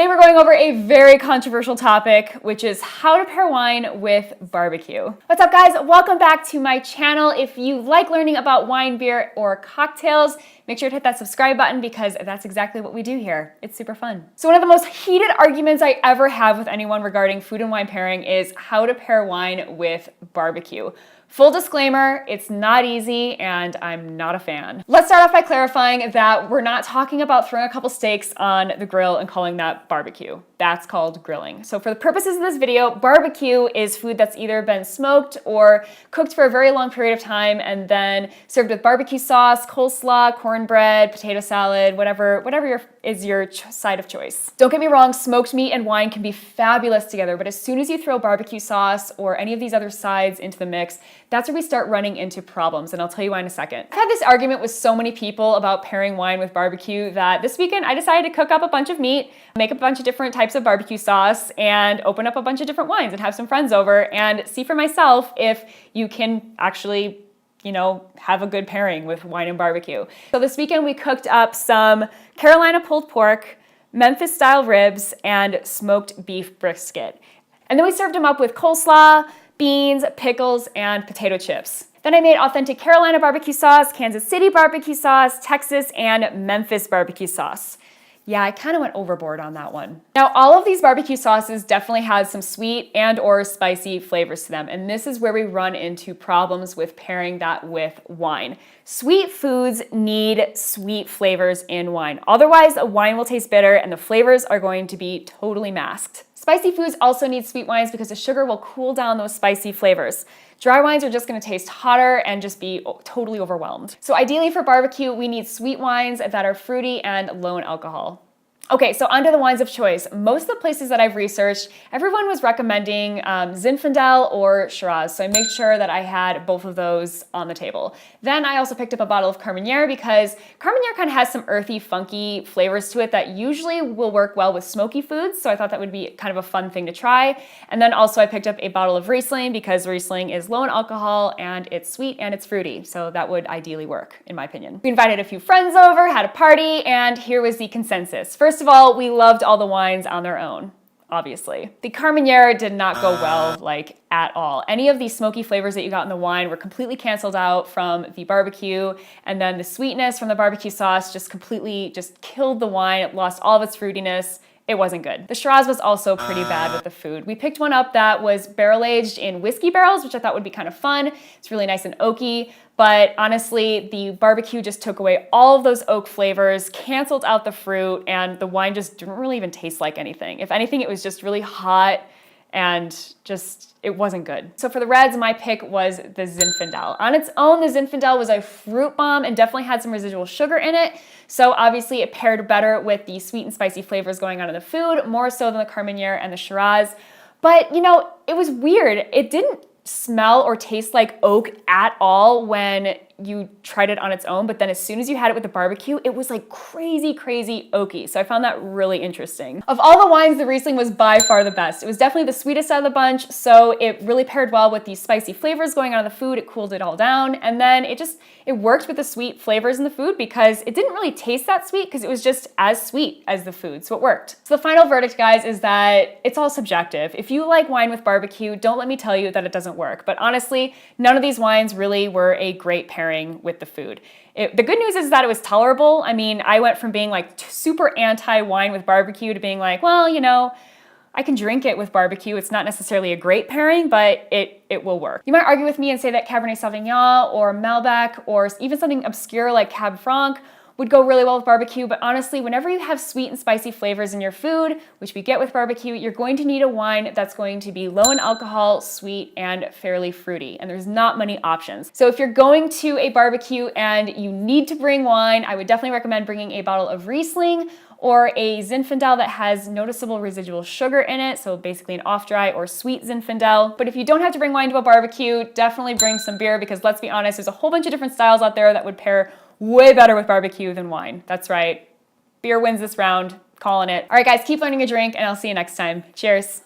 Today we're going over a very controversial topic, which is how to pair wine with barbecue. What's up, guys? Welcome back to my channel. If you like learning about wine, beer, or cocktails, make sure to hit that subscribe button because that's exactly what we do here. It's super fun. So one of the most heated arguments I ever have with anyone regarding food and wine pairing is how to pair wine with barbecue. Full disclaimer, it's not easy and I'm not a fan. Let's start off by clarifying that we're not talking about throwing a couple steaks on the grill and calling that barbecue. That's called grilling. So for the purposes of this video, barbecue is food that's either been smoked or cooked for a very long period of time and then served with barbecue sauce, coleslaw, cornbread, potato salad, whatever is your side of choice. Don't get me wrong, smoked meat and wine can be fabulous together, but as soon as you throw barbecue sauce or any of these other sides into the mix, that's where we start running into problems, and I'll tell you why in a second. I've had this argument with so many people about pairing wine with barbecue that this weekend I decided to cook up a bunch of meat, make a bunch of different types of barbecue sauce, and open up a bunch of different wines and have some friends over and see for myself if you can actually have a good pairing with wine and barbecue. So this weekend we cooked up some Carolina pulled pork, Memphis style ribs, and smoked beef brisket. And then we served them up with coleslaw, beans, pickles, and potato chips. Then I made authentic Carolina barbecue sauce, Kansas City barbecue sauce, Texas, and Memphis barbecue sauce. Yeah, I kind of went overboard on that one. Now, all of these barbecue sauces definitely had some sweet and or spicy flavors to them, and this is where we run into problems with pairing that with wine. Sweet foods need sweet flavors in wine. Otherwise, a wine will taste bitter and the flavors are going to be totally masked. Spicy foods also need sweet wines because the sugar will cool down those spicy flavors. Dry wines are just going to taste hotter and just be totally overwhelmed. So ideally for barbecue, we need sweet wines that are fruity and low in alcohol. Okay, so onto the wines of choice. Most of the places that I've researched, everyone was recommending Zinfandel or Shiraz, so I made sure that I had both of those on the table. Then I also picked up a bottle of Carmenere because Carmenere kind of has some earthy, funky flavors to it that usually will work well with smoky foods, so I thought that would be kind of a fun thing to try. And then also I picked up a bottle of Riesling because Riesling is low in alcohol and it's sweet and it's fruity, so that would ideally work, in my opinion. We invited a few friends over, had a party, and here was the consensus. First of all, we loved all the wines on their own, obviously. The Carmenere did not go well, at all. Any of these smoky flavors that you got in the wine were completely canceled out from the barbecue, and then the sweetness from the barbecue sauce just completely killed the wine. It lost all of its fruitiness. It wasn't good. The Shiraz was also pretty bad with the food. We picked one up that was barrel-aged in whiskey barrels, which I thought would be kind of fun. It's really nice and oaky, but honestly, the barbecue just took away all of those oak flavors, canceled out the fruit, and the wine just didn't really even taste like anything. If anything, it was just really hot and it wasn't good. So for the reds, my pick was the Zinfandel. On its own, the Zinfandel was a fruit bomb and definitely had some residual sugar in it. So obviously it paired better with the sweet and spicy flavors going on in the food, more so than the Carmenere and the Shiraz. But it was weird. It didn't smell or taste like oak at all when you tried it on its own, but then as soon as you had it with the barbecue, it was like crazy oaky. So I found that really interesting. Of all the wines, the Riesling was by far the best. It was definitely the sweetest out of the bunch, so it really paired well with the spicy flavors going on in the food. It cooled it all down, and then it worked with the sweet flavors in the food because it didn't really taste that sweet because it was just as sweet as the food, so it worked. So the final verdict, guys, is that it's all subjective. If you like wine with barbecue, don't let me tell you that it doesn't work, but honestly, none of these wines really were a great pairing with the food. The good news is that it was tolerable. I mean, I went from being super anti-wine with barbecue to being like, well, I can drink it with barbecue. It's not necessarily a great pairing, but it will work. You might argue with me and say that Cabernet Sauvignon or Malbec or even something obscure like Cab Franc would go really well with barbecue, but honestly, whenever you have sweet and spicy flavors in your food, which we get with barbecue, you're going to need a wine that's going to be low in alcohol, sweet, and fairly fruity, and there's not many options. So if you're going to a barbecue and you need to bring wine, I would definitely recommend bringing a bottle of Riesling or a Zinfandel that has noticeable residual sugar in it, so basically an off-dry or sweet Zinfandel. But if you don't have to bring wine to a barbecue, definitely bring some beer because let's be honest, there's a whole bunch of different styles out there that would pair way better with barbecue than wine. That's right. Beer wins this round. Calling it. All right, guys, keep learning a drink, and I'll see you next time. Cheers.